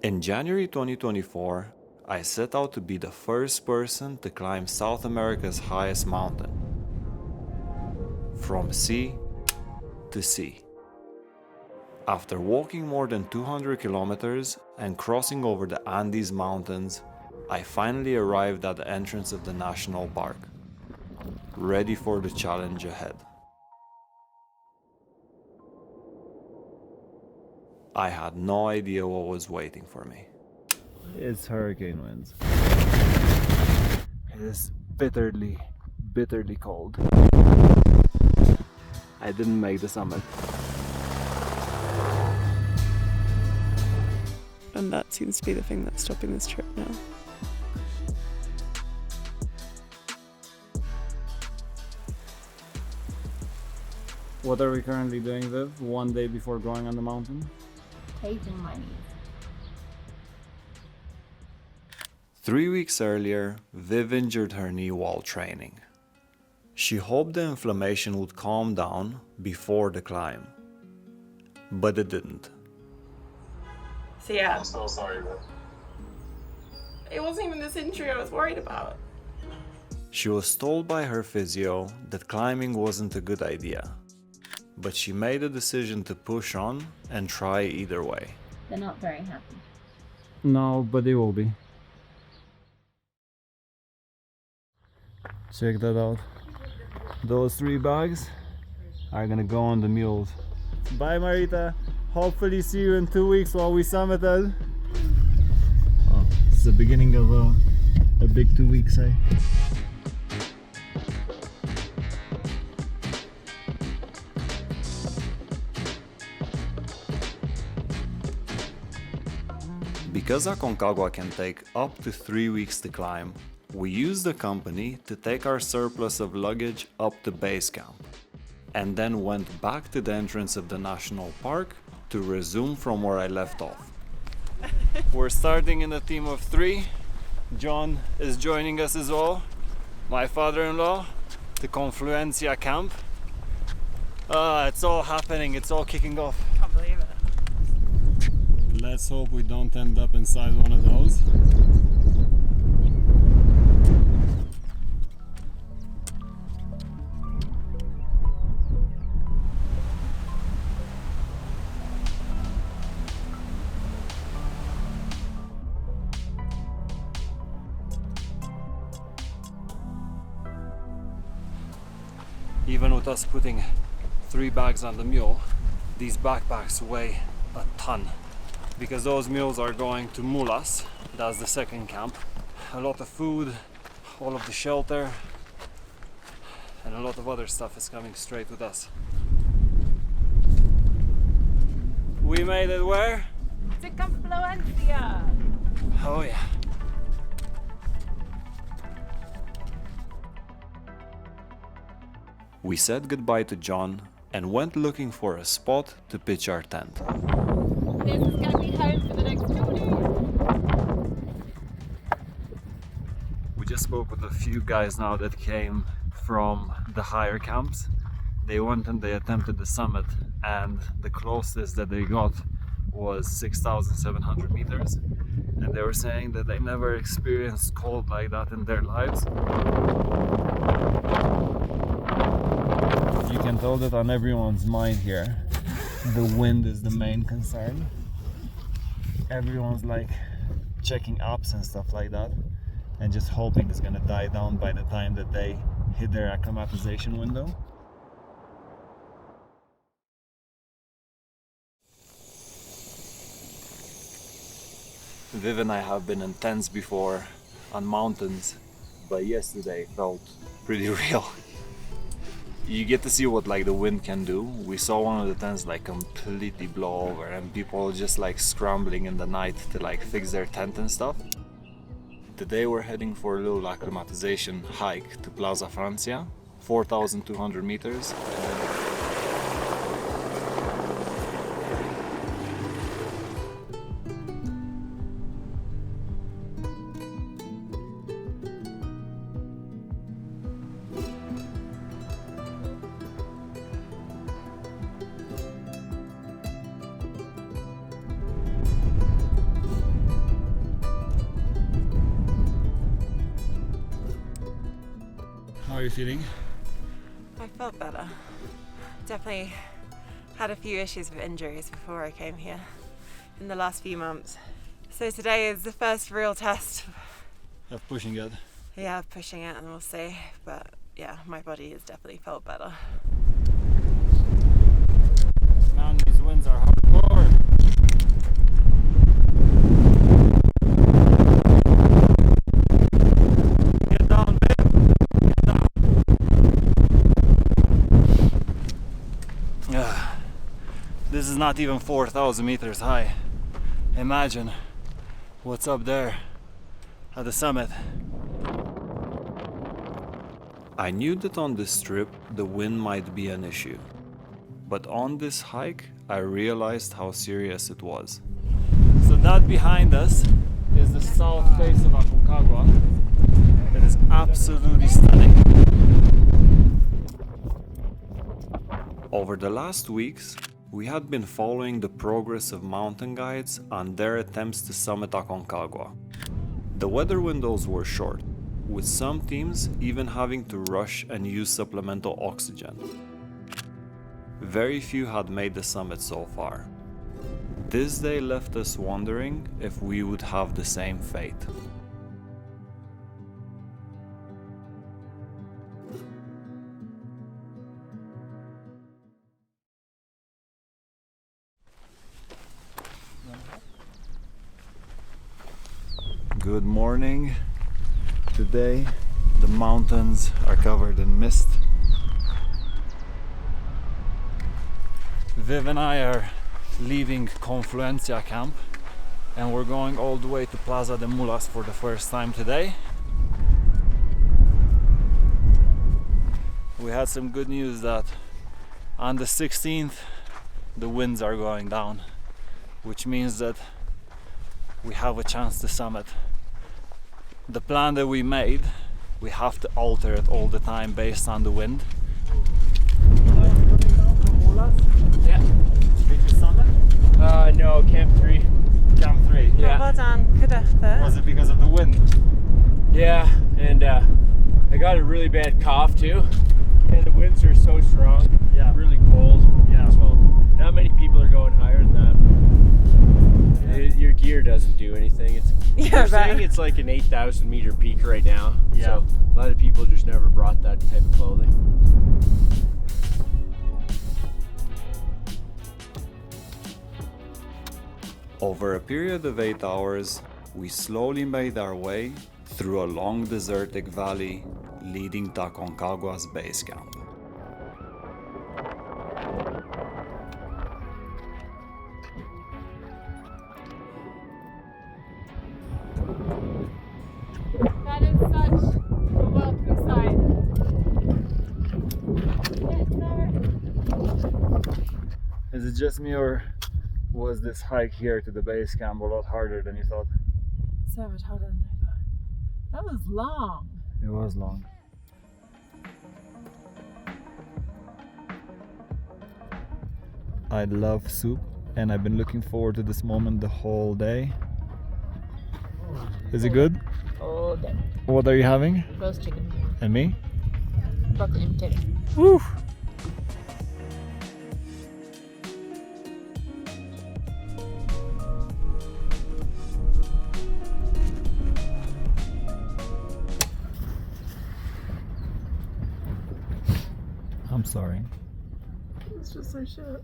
In January 2024, I set out to be the first person to climb South America's highest mountain. From sea to sea. After walking more than 200 kilometers and crossing over the Andes Mountains, I finally arrived at the entrance of the national park, ready for the challenge ahead. I had no idea what was waiting for me. It's hurricane winds. It is bitterly cold. I didn't make the summit. And that seems to be the thing that's stopping this trip now. What are we currently doing, Viv, one day before going on the mountain? Taking my knees. 3 weeks earlier, Viv injured her knee while training. She hoped the inflammation would calm down before the climb, but it didn't. So yeah, I'm so sorry, man. it wasn't even this injury I was worried about. She was told by her physio that climbing wasn't a good idea, but she made a decision to push on and try either way. They're not very happy. No, but they will be. Check that out. Those 3 bags are gonna go on the mules. Bye, Marita. Hopefully see you in 2 weeks while we summited. Oh, it's the beginning of a big 2 weeks, eh? Because Aconcagua can take up to 3 weeks to climb, we used the company to take our surplus of luggage up to base camp, and then went back to the entrance of the national park to resume from where I left off. We're starting in a team of 3. John is joining us as well, my father-in-law, to Confluencia camp. It's all happening, it's all kicking off. Can't believe it. Let's hope we don't end up inside one of those. Even with us putting 3 bags on the mule, these backpacks weigh a ton. Because those mules are going to Mulas, that's the second camp. A lot of food, all of the shelter, and a lot of other stuff is coming straight with us. We made it where? To Confluencia! Oh yeah. We said goodbye to John and went looking for a spot to pitch our tent. This is gonna be home for the next 2 days. We just spoke with a few guys now that came from the higher camps. They went and they attempted the summit, and the closest that they got was 6,700 meters. And they were saying that they never experienced cold like that in their lives. You can tell that on everyone's mind here. The wind is the main concern. Everyone's like checking apps and stuff like that, and just hoping it's gonna die down by the time that they hit their acclimatization window. Viv and I have been in tents before on mountains, but yesterday felt pretty real. You get to see what like the wind can do. We saw one of the tents like completely blow over, and people just like scrambling in the night to like fix their tent and stuff. Today we're heading for a little acclimatization hike to Plaza Francia, 4,200 meters. you feeling? I felt better. Definitely had a few issues with injuries before I came here in the last few months. So today is the first real test. Of pushing it. Yeah, pushing it, and we'll see. But yeah, my body has definitely felt better. Man, these winds are hardcore. Get down, babe. Get down. This is not even 4,000 meters high. Imagine what's up there at the summit. I knew that on this trip the wind might be an issue, but on this hike I realized how serious it was. So that behind us is the south face of Aconcagua. That is absolutely stunning. Over the last weeks, we had been following the progress of mountain guides on their attempts to summit Aconcagua. The weather windows were short, with some teams even having to rush and use supplemental oxygen. Very few had made the summit so far. This day left us wondering if we would have the same fate. Good morning. Today the mountains are covered in mist. Viv and I are leaving Confluencia camp and we're going all the way to Plaza de Mulas for the first time today. We had some good news that on the 16th the winds are going down, which means that we have a chance to summit. The plan that we made, we have to alter it all the time based on the wind. Yeah. Did you summit? No, Camp 3. Camp 3. Yeah. Well done. Good effort. Was it because of the wind? Yeah, and I got a really bad cough too. And the winds are so strong. Yeah. Really cold. Yeah. So not many people are going higher than that. Your gear doesn't do anything. They're saying it's like an 8,000 meter peak right now. Yeah. So a lot of people just never brought that type of clothing. Over a period of 8 hours, we slowly made our way through a long desertic valley leading to Aconcagua's base camp. That is such a welcome sight. Is it just me, or was this hike here to the base camp a lot harder than you thought? So much harder than I thought. That was long. It was long. I love soup and I've been looking forward to this moment the whole day. Is it good? All day. What are you having? Roast chicken. And me? Broccoli and potato. Woo! I'm sorry. It's just so shit.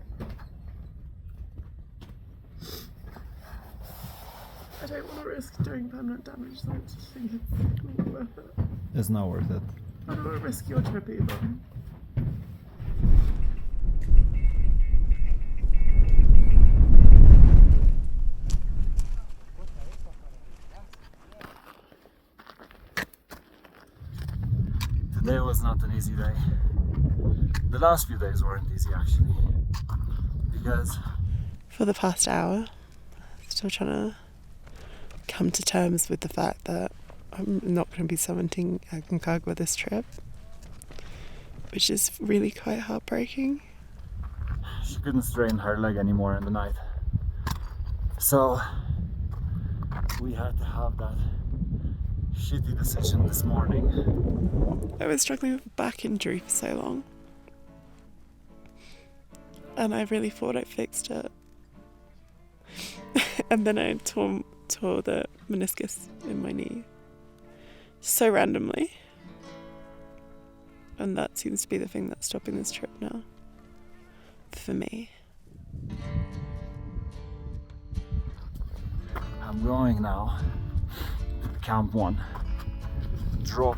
I don't want to risk doing permanent damage, so I just think it's not worth it. It's not worth it. I don't want to risk your trip either. Today was not an easy day. The last few days weren't easy actually, because For the past hour, still trying to come to terms with the fact that I'm not going to be summiting Aconcagua this trip, which is really quite heartbreaking. she couldn't strain her leg anymore in the night. So we had to have that shitty decision this morning. I was struggling with a back injury for so long. And I really thought I fixed it. And then I tore the meniscus in my knee. So randomly. And that seems to be the thing that's stopping this trip now. For me. I'm going now to Camp 1. Drop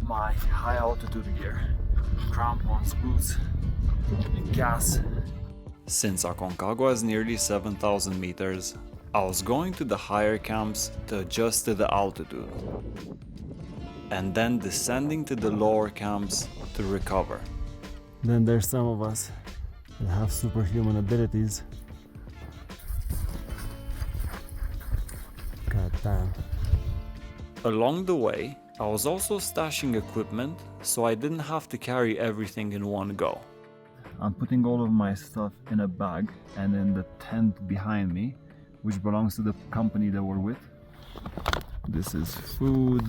my high altitude gear, crampons, boots, and gas. Since Aconcagua is nearly 7,000 meters, I was going to the higher camps to adjust to the altitude, and then descending to the lower camps to recover. Then there's some of us that have superhuman abilities. God damn. Along the way, I was also stashing equipment so I didn't have to carry everything in one go. I'm putting all of my stuff in a bag and in the tent behind me, which belongs to the company that we're with. This is food,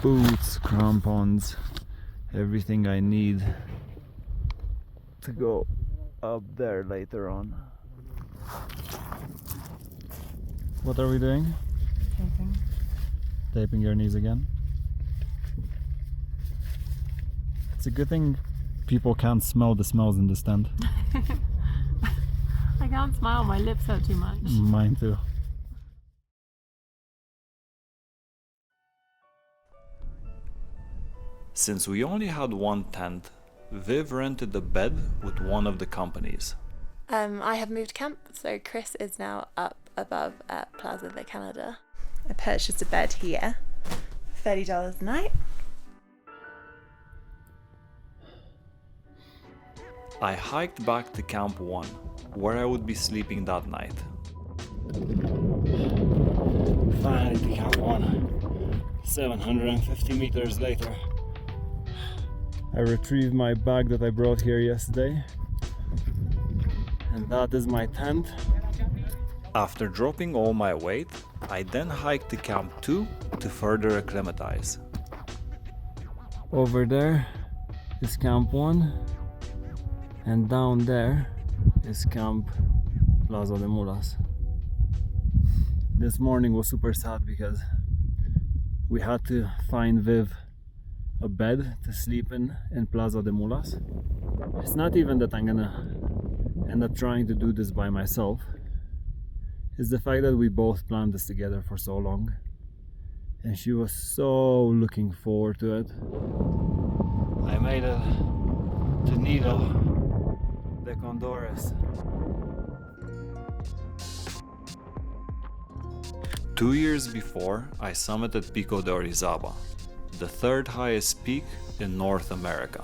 boots, crampons, everything I need to go up there later on. What are we doing? Taping. Taping your knees again? It's a good thing people can't smell the smells in this tent. I can't smile, my lips hurt too much. Mine too. Since we only had one tent, Viv rented a bed with one of the companies. I have moved camp, so Chris is now up above at Plaza de Canada. I purchased a bed here, $30 a night. I hiked back to Camp 1, where I would be sleeping that night. Finally to Camp 1, 750 meters later. I retrieved my bag that I brought here yesterday, and that is my tent. After dropping all my weight, I then hiked to Camp 2 to further acclimatize. Over there is Camp 1, and down there is Camp Plaza de Mulas. This morning was super sad because we had to find Viv a bed to sleep in Plaza de Mulas. It's not even that I'm gonna end up trying to do this by myself. It's the fact that we both planned this together for so long, and she was so looking forward to it. I made it to Nido de Condores. 2 years before, I summited Pico de Orizaba, the third highest peak in North America.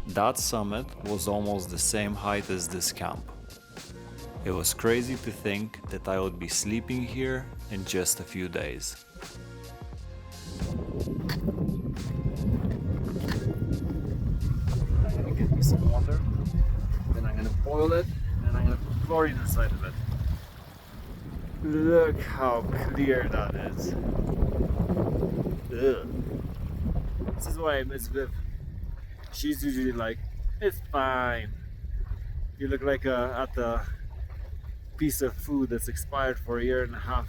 That summit was almost the same height as this camp. It was crazy to think that I would be sleeping here in just a few days. I'm gonna get me some water, then I'm gonna boil it, and I'm gonna put chlorine inside of it. Look how clear that is. Ugh. This is why I miss Viv. She's usually like, it's fine. You look like at a piece of food that's expired for a year and a half.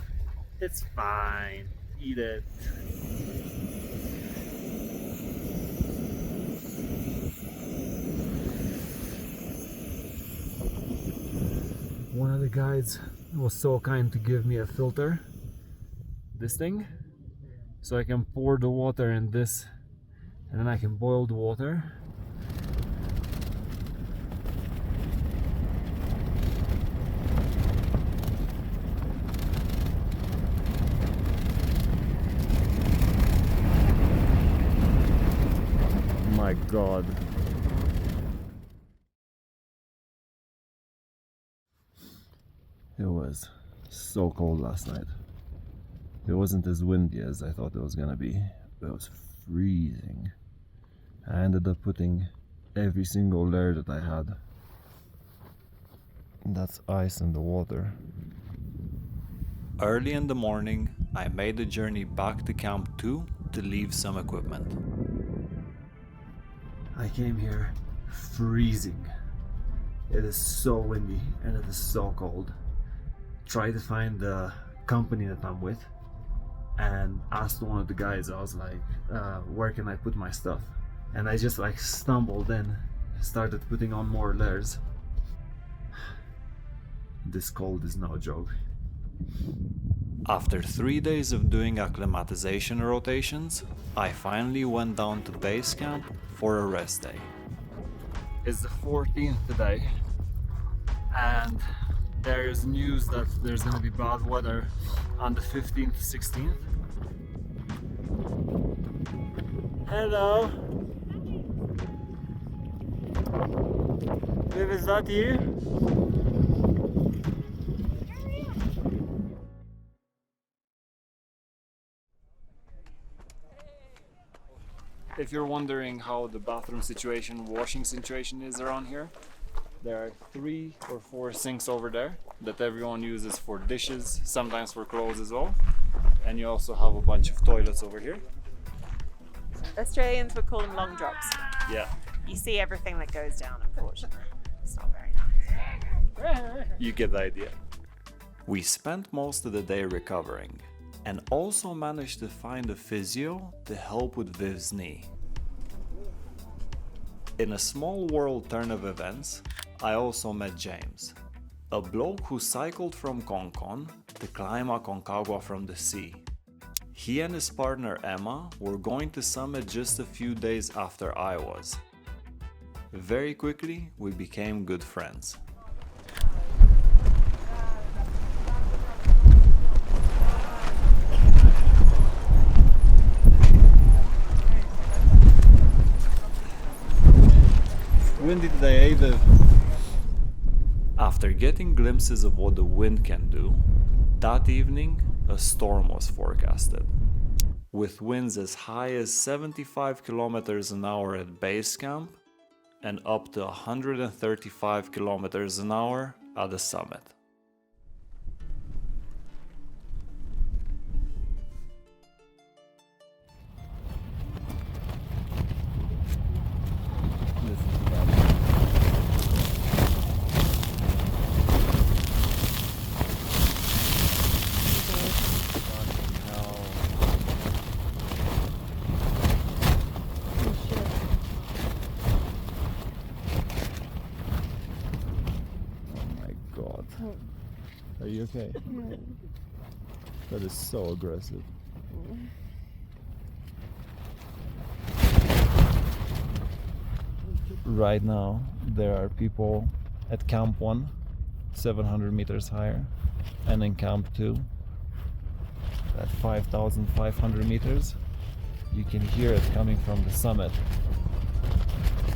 It's fine. Eat it. One of the guys was so kind to give me a filter, this thing, so I can pour the water in this, and then I can boil the water. My God. It was so cold last night. It wasn't as windy as I thought it was gonna be. It was freezing. I ended up putting every single layer that I had. That's ice in the water. Early in the morning, I made the journey back to Camp 2 to leave some equipment. I came here freezing. It is so windy and it is so cold. Tried to find the company that I'm with and asked one of the guys, I was like, where can I put my stuff? And I just like stumbled in, started putting on more layers. This cold is no joke. After 3 days of doing acclimatization rotations, I finally went down to base camp for a rest day. It's the 14th today, and there's news that there's gonna be bad weather on the 15th, 16th. Hello. Viv, is that you? If you're wondering how the bathroom situation, washing situation is around here, there are 3 or 4 sinks over there that everyone uses for dishes, sometimes for clothes as well. And you also have a bunch of toilets over here. Australians would call them long drops. Yeah. You see everything that goes down, unfortunately. It's not very nice. You get the idea. We spent most of the day recovering and also managed to find a physio to help with Viv's knee. In a small world turn of events, I also met James, a bloke who cycled from Concon to climb Aconcagua from the sea. He and his partner Emma were going to summit just a few days after I was. Very quickly, we became good friends. Windy today, eh, Viv? After getting glimpses of what the wind can do, that evening a storm was forecasted. With winds as high as 75 kilometers an hour at base camp and up to 135 kilometers an hour at the summit. Are you okay? Yeah. That is so aggressive. Right now, there are people at Camp 1, 700 meters higher, and in Camp 2, at 5,500 meters. You can hear it coming from the summit,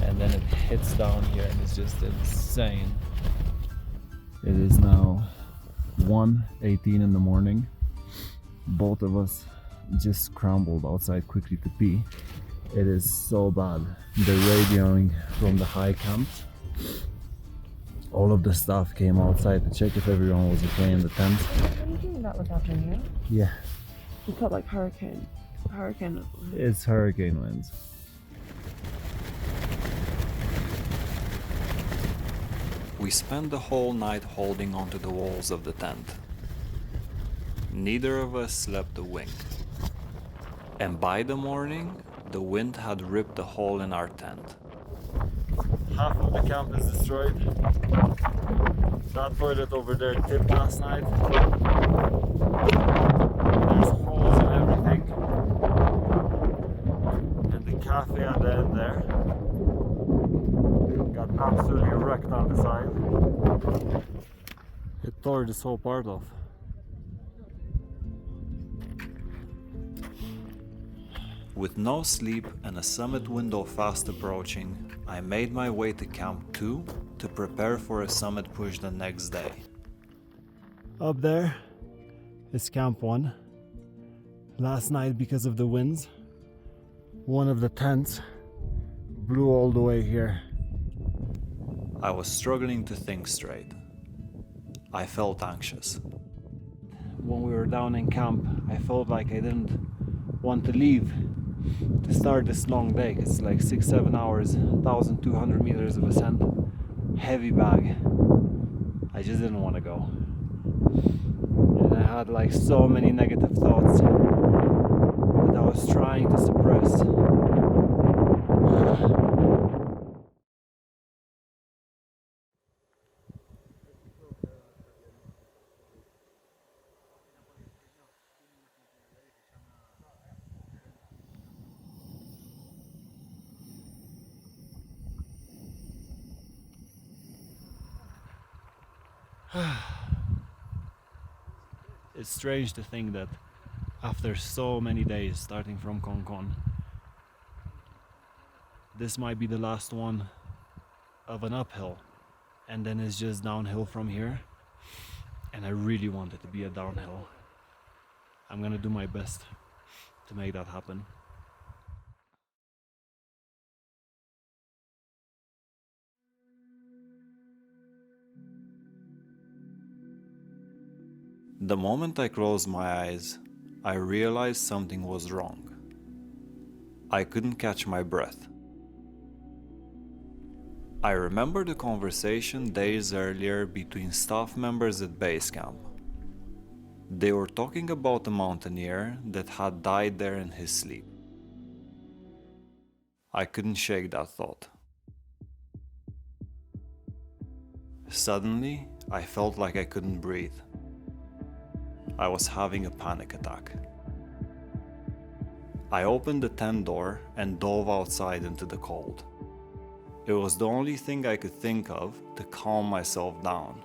and then it hits down here, and it's just insane. It is now 1:18 in the morning. Both of us just scrambled outside quickly to pee. It is so bad. They're radioing from the high camps. All of the staff came outside to check if everyone was okay in the tent. What are you doing that this afternoon? Yeah, It felt like hurricane. it's hurricane winds. We spent the whole night holding onto the walls of the tent. Neither of us slept a wink. And by the morning, the wind had ripped a hole in our tent. Half of the camp is destroyed. That toilet over there tipped last night. There's holes in everything. And the cafe at the end there got absolutely wrecked on the side. It tore this whole part off. With no sleep and a summit window fast approaching, I made my way to Camp 2 to prepare for a summit push the next day. Up there is Camp 1. Last night, because of the winds, one of the tents blew all the way here. I was struggling to think straight. I felt anxious. when we were down in camp, I felt like I didn't want to leave to start this long day. It's like 6-7 hours, 1,200 meters of ascent, heavy bag. I just didn't want to go. And I had like so many negative thoughts that I was trying to suppress. It's strange to think that after so many days starting from Concon, this might be the last one of an uphill, and then it's just downhill from here. And I really want it to be a downhill. I'm gonna do my best to make that happen. The moment I closed my eyes, I realized something was wrong. I couldn't catch my breath. I remember the conversation days earlier between staff members at base camp. They were talking about a mountaineer that had died there in his sleep. I couldn't shake that thought. Suddenly, I felt like I couldn't breathe. I was having a panic attack. I opened the tent door and dove outside into the cold. It was the only thing I could think of to calm myself down.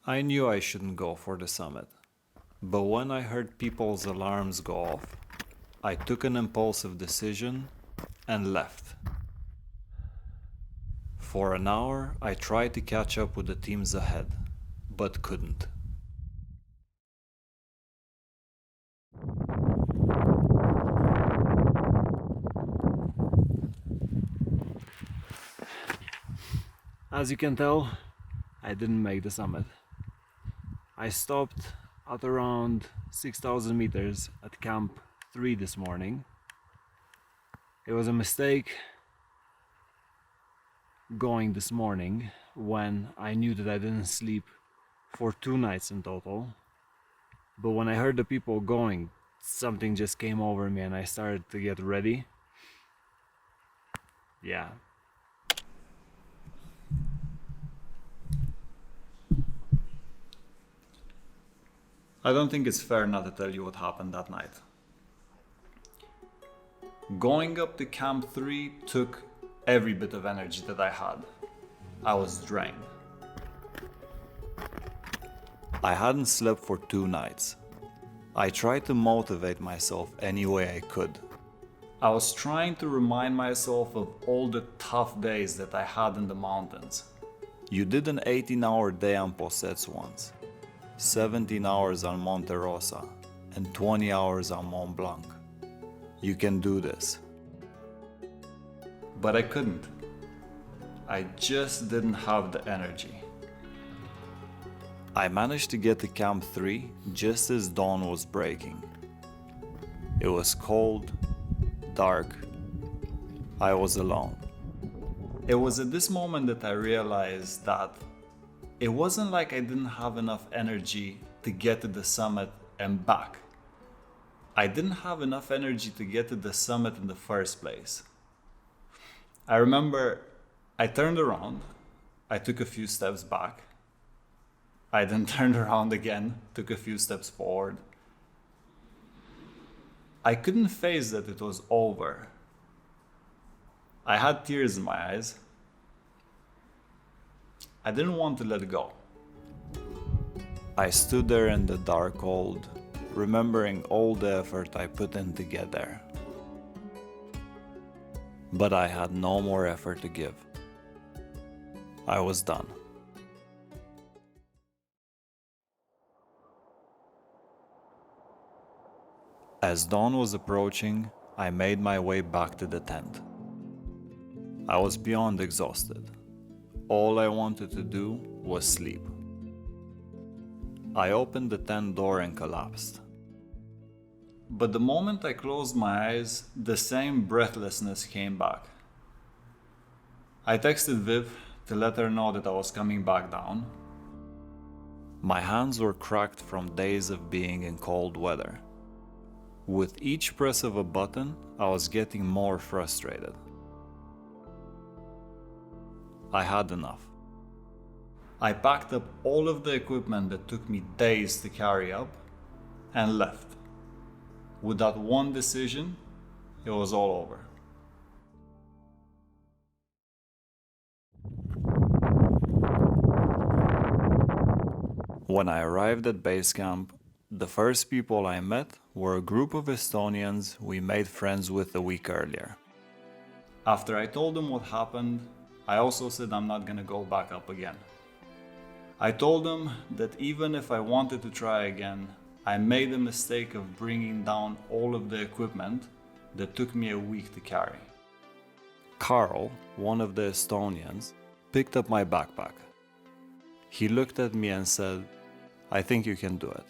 I knew I shouldn't go for the summit, but when I heard people's alarms go off, I took an impulsive decision and left. For an hour, I tried to catch up with the teams ahead, but couldn't. As you can tell, I didn't make the summit. I stopped at around 6,000 meters at Camp 3 this morning. It was a mistake going this morning when I knew that I didn't sleep for 2 nights in total. But when I heard the people going, something just came over me and I started to get ready. Yeah. I don't think it's fair not to tell you what happened that night. Going up to Camp 3 took every bit of energy that I had. I was drained. I hadn't slept for 2 nights. I tried to motivate myself any way I could. I was trying to remind myself of all the tough days that I had in the mountains. You did an 18-hour day on Possets once, 17 hours on Monte Rosa, and 20 hours on Mont Blanc. You can do this. But I couldn't. I just didn't have the energy. I managed to get to Camp 3 just as dawn was breaking. It was cold, dark. I was alone. It was at this moment that I realized that it wasn't like I didn't have enough energy to get to the summit and back. I didn't have enough energy to get to the summit in the first place. I remember I turned around, I took a few steps back. I then turned around again, took a few steps forward. I couldn't face that it was over. I had tears in my eyes. I didn't want to let go. I stood there in the dark cold, remembering all the effort I put in to get there. But I had no more effort to give. I was done. As dawn was approaching, I made my way back to the tent. I was beyond exhausted. All I wanted to do was sleep. I opened the tent door and collapsed. But the moment I closed my eyes, the same breathlessness came back. I texted Viv to let her know that I was coming back down. My hands were cracked from days of being in cold weather. With each press of a button, I was getting more frustrated. I had enough. I packed up all of the equipment that took me days to carry up and left. With that one decision, it was all over. When I arrived at base camp, the first people I met were a group of Estonians we made friends with a week earlier. After I told them what happened, I also said I'm not gonna go back up again. I told them that even if I wanted to try again, I made the mistake of bringing down all of the equipment that took me a week to carry. Carl, one of the Estonians, picked up my backpack. He looked at me and said, "I think you can do it."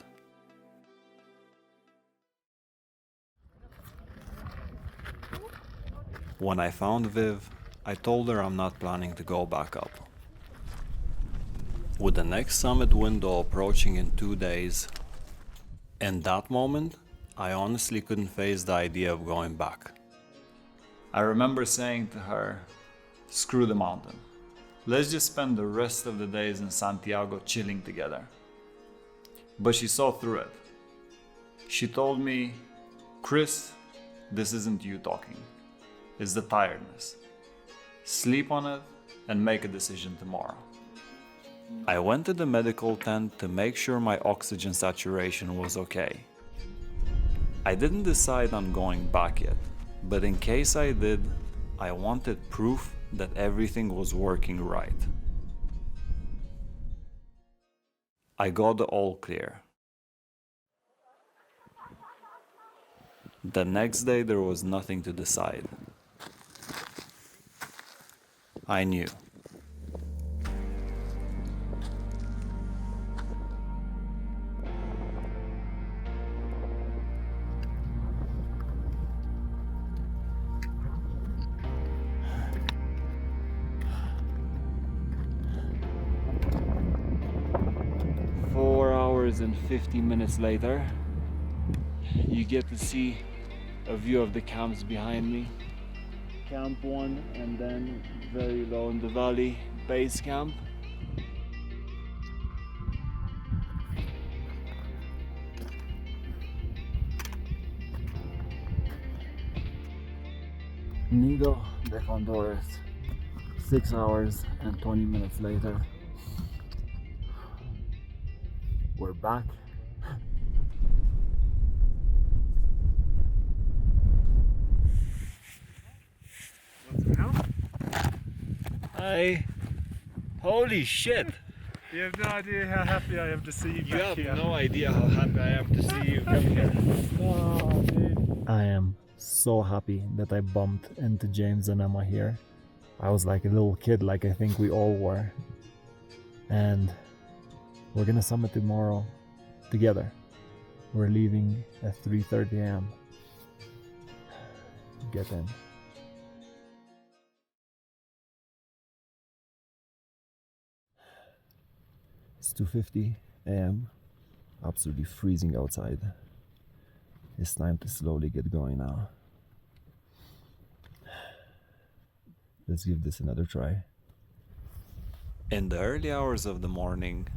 When I found Viv, I told her I'm not planning to go back up. With the next summit window approaching in 2 days, in that moment, I honestly couldn't face the idea of going back. I remember saying to her, "Screw the mountain. Let's just spend the rest of the days in Santiago chilling together." But she saw through it. She told me, "Chris, this isn't you talking. It's the tiredness. Sleep on it and make a decision tomorrow." I went to the medical tent to make sure my oxygen saturation was okay. I didn't decide on going back yet, but in case I did, I wanted proof that everything was working right. I got the all clear. The next day there was nothing to decide. I knew. And 15 minutes later, you get to see a view of the camps behind me. Camp 1, and then very low in the valley, base camp. Nido de Honduras, 6 hours and 20 minutes later. We're back. What's now? Hi. Holy shit. You have no idea how happy I am to see you You back have here. no idea how happy I am to see you come here. Oh, dude. I am so happy that I bumped into James and Emma here. I was like a little kid, like I think we all were. And we're gonna summit tomorrow together. We're leaving at 3:30 a.m. Get in. It's 2:50 a.m. Absolutely freezing outside. It's time to slowly get going now. Let's give this another try. In the early hours of the morning,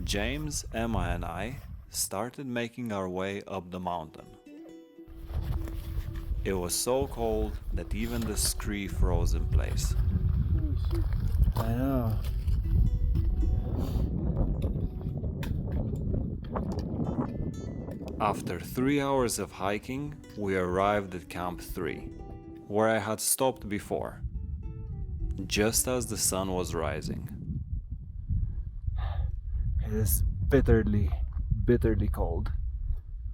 James, Emma, and I started making our way up the mountain. It was so cold that even the scree froze in place. I know. After 3 hours of hiking, we arrived at Camp 3, where I had stopped before, just as the sun was rising. It is bitterly cold,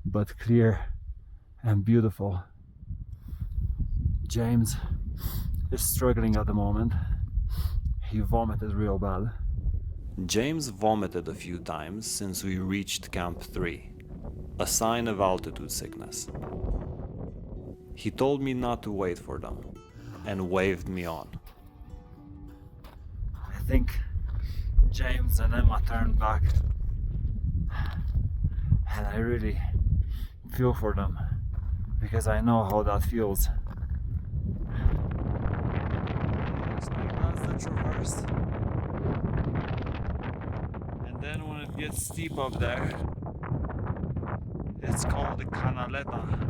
but clear and beautiful. James is struggling at the moment. He vomited real bad. James vomited a few times since we reached Camp 3, a sign of altitude sickness. He told me not to wait for them and waved me on. I think James and Emma turned back, and I really feel for them because I know how that feels. That's the traverse, and then when it gets steep up there, it's called the Canaleta.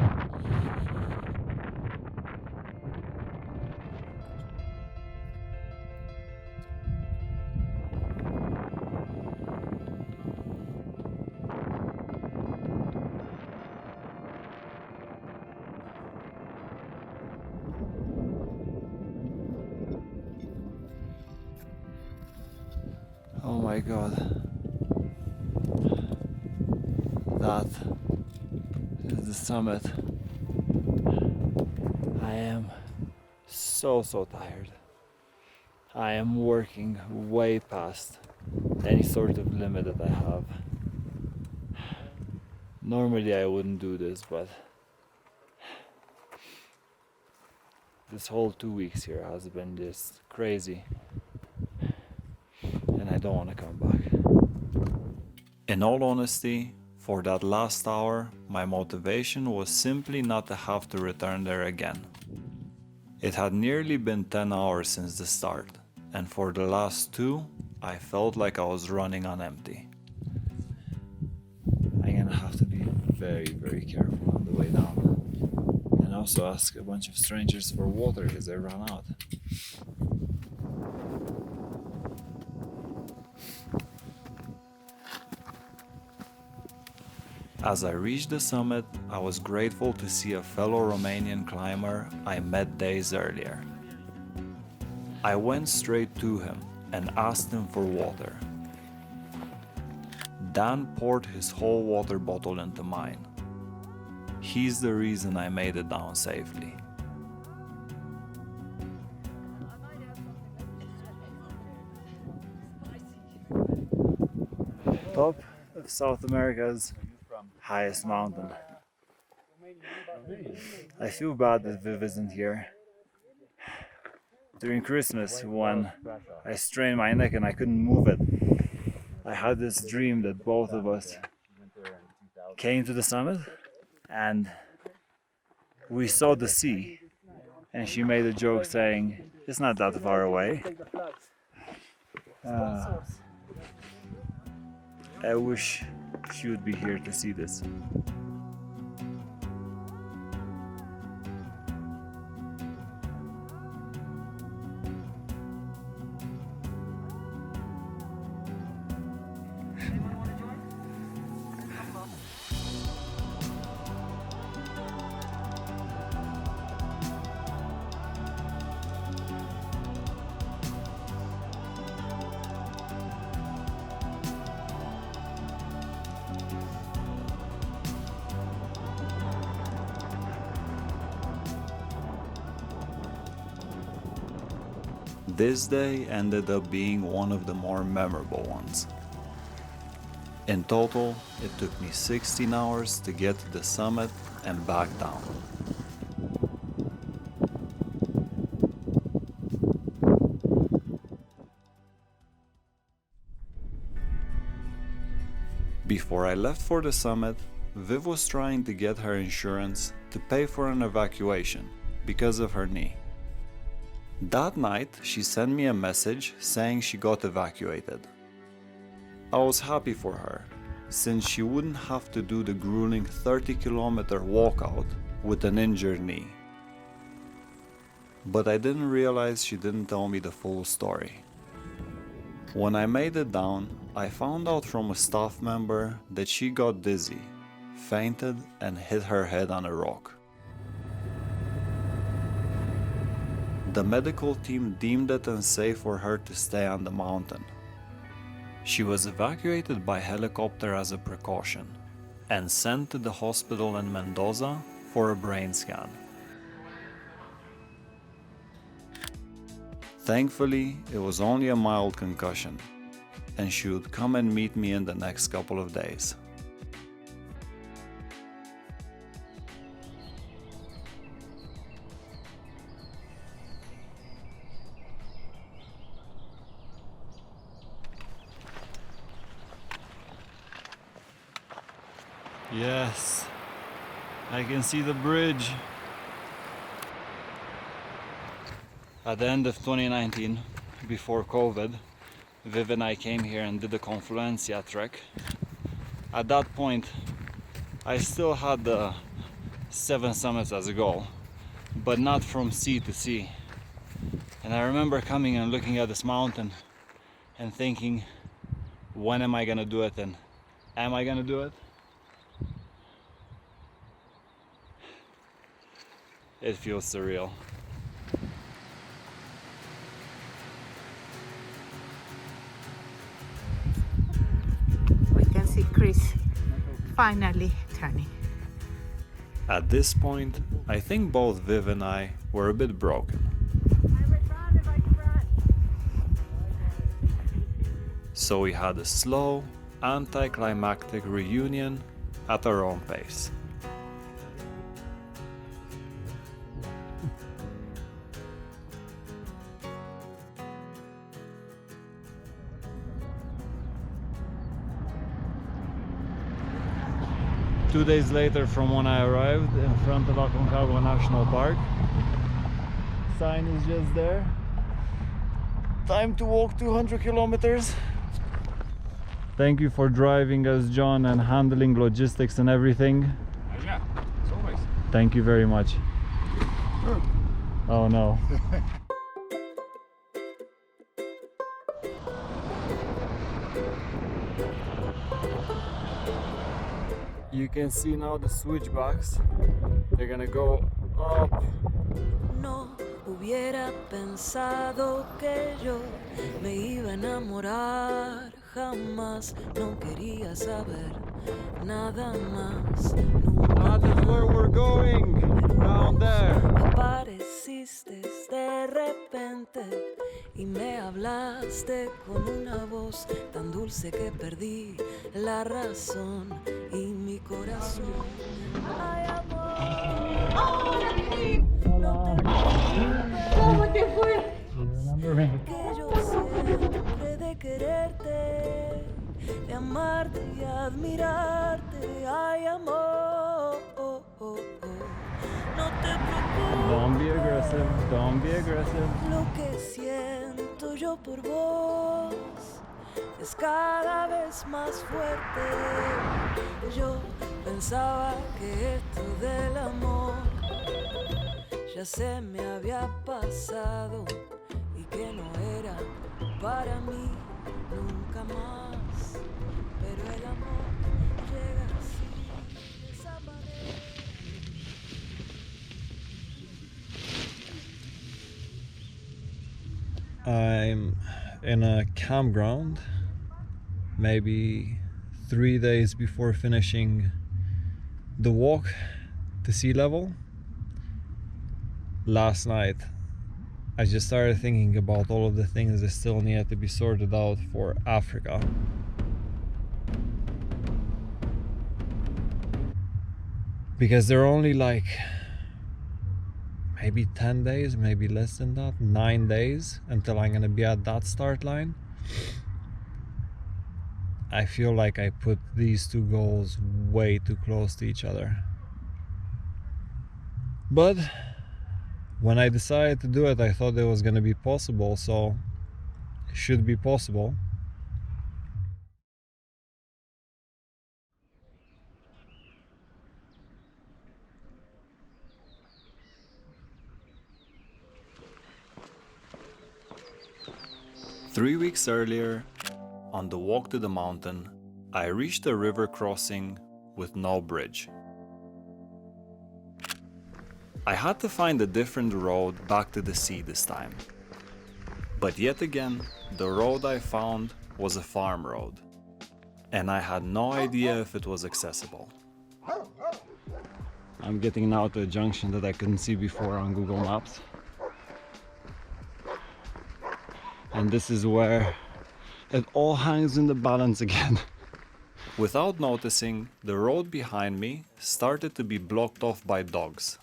Oh my god, that is the summit. I am so tired. I am working way past any sort of limit that I have. Normally I wouldn't do this, but this whole 2 weeks here has been just crazy. And I don't want to come back. In all honesty, for that last hour, my motivation was simply not to have to return there again. It had nearly been 10 hours since the start, and for the last 2, I felt like I was running on empty. I'm gonna have to be very careful on the way down. And also ask a bunch of strangers for water because I ran out. As I reached the summit, I was grateful to see a fellow Romanian climber I met days earlier. I went straight to him and asked him for water. Dan poured his whole water bottle into mine. He's the reason I made it down safely. Top of South America's highest mountain. I feel bad that Viv isn't here. During Christmas, when I strained my neck and I couldn't move it, I had this dream that both of us came to the summit and we saw the sea, and she made a joke saying, "It's not that far away." I wish she would be here to see this. This day ended up being one of the more memorable ones. In total, it took me 16 hours to get to the summit and back down. Before I left for the summit, Viv was trying to get her insurance to pay for an evacuation because of her knee. That night, she sent me a message saying she got evacuated. I was happy for her, since she wouldn't have to do the grueling 30-kilometer walkout with an injured knee. But I didn't realize she didn't tell me the full story. When I made it down, I found out from a staff member that she got dizzy, fainted, and hit her head on a rock. The medical team deemed it unsafe for her to stay on the mountain. She was evacuated by helicopter as a precaution and sent to the hospital in Mendoza for a brain scan. Thankfully, it was only a mild concussion, and she would come and meet me in the next couple of days. Yes, I can see the bridge. At the end of 2019, before COVID, Viv and I came here and did the Confluencia trek. At that point, I still had the 7 summits as a goal, but not from sea to sea. And I remember coming and looking at this mountain and thinking, when am I gonna do it, and am I gonna do it? It feels surreal. We can see Chris finally turning. At this point, I think both Viv and I were a bit broken. So we had a slow, anticlimactic reunion at our own pace. Two days later from when I arrived in front of Aconcagua National Park. Sign is just there. Time to walk 200 kilometers. Thank you for driving us, John, and handling logistics and everything. Yeah, as always. Thank you very much. Oh no. You can see now the switchbacks. They're gonna go up. No hubiera pensado que yo me iba a enamorar jamás. No quería saber nada más. That is where we're going. Down there. Apareciste de repente y me hablaste con una voz tan dulce que perdí la razón y mi corazón. Ay, amor. ¡Hola, Cris! ¿Cómo te fue? Que yo siempre de quererte, de amarte y admirarte. Ay, amor. No te preocupes. Don't be aggressive. Don't be aggressive. Lo que siento yo por vos es cada vez más fuerte. Yo pensaba que esto del amor ya se me había pasado y que no era para mí nunca más. Pero el amor llega así, de esa manera. I'm in a campground, maybe 3 days before finishing the walk to sea level. Last night, I just started thinking about all of the things that still needed to be sorted out for Africa. Because there are only like maybe 10 days, maybe less than that, 9 days until I'm gonna be at that start line. I feel like I put these two goals way too close to each other. But when I decided to do it, I thought it was gonna be possible, so it should be possible. Three weeks earlier, on the walk to the mountain, I reached a river crossing with no bridge. I had to find a different road back to the sea this time. But yet again, the road I found was a farm road, and I had no idea if it was accessible. I'm getting now to a junction that I couldn't see before on Google Maps. And this is where It all hangs in the balance again. Without noticing, the road behind me started to be blocked off by dogs.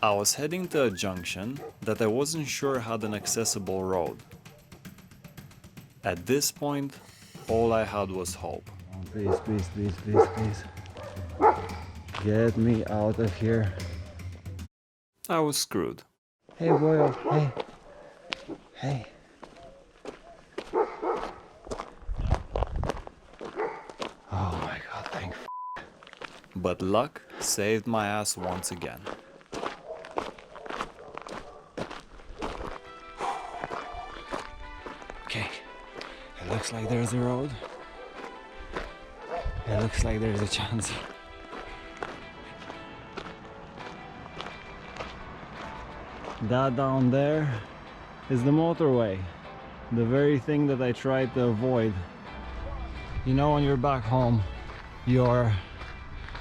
I was heading to a junction that I wasn't sure had an accessible road. At this point, all I had was hope. Oh, please, please, please, please, please. Get me out of here. I was screwed. Hey, boyo, hey. Hey. Oh my god, thank f. But luck saved my ass once again. Okay, it looks like there's a road. It looks like there's a chance. That down there is the motorway. The very thing that I tried to avoid. You know, when you're back home, you're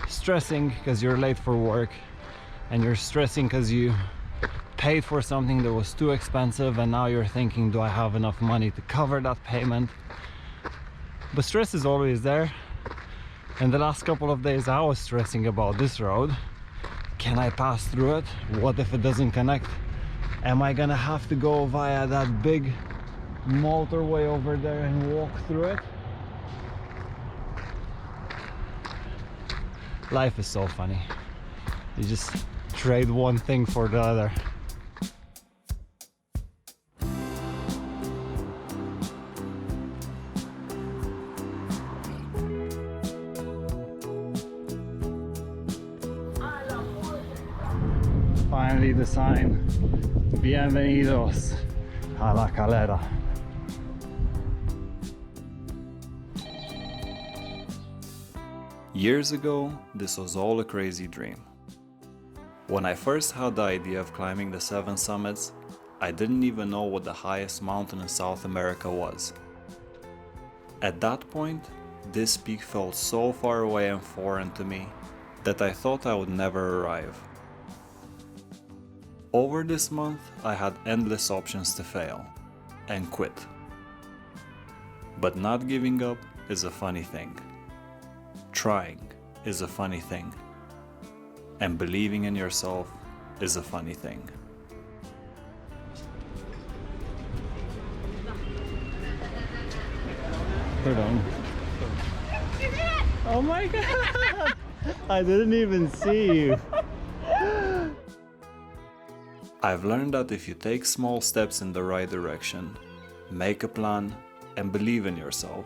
stressing because you're late for work, and you're stressing because you paid for something that was too expensive, and now you're thinking, do I have enough money to cover that payment? But stress is always there. And the last couple of days I was stressing about this road. Can I pass through it? What if it doesn't connect? Am I gonna have to go via that big motorway over there and walk through it? Life is so funny. You just trade one thing for the other. Finally the sign. Bienvenidos a la Calera. Years ago, this was all a crazy dream. When I first had the idea of climbing the 7 summits, I didn't even know what the highest mountain in South America was. At that point, this peak felt so far away and foreign to me that I thought I would never arrive. Over this month, I had endless options to fail and quit. But not giving up is a funny thing. Trying is a funny thing. And believing in yourself is a funny thing. Pardon. Oh my god! I didn't even see you. I've learned that if you take small steps in the right direction, make a plan, and believe in yourself,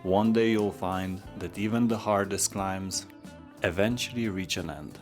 one day you'll find that even the hardest climbs eventually reach an end.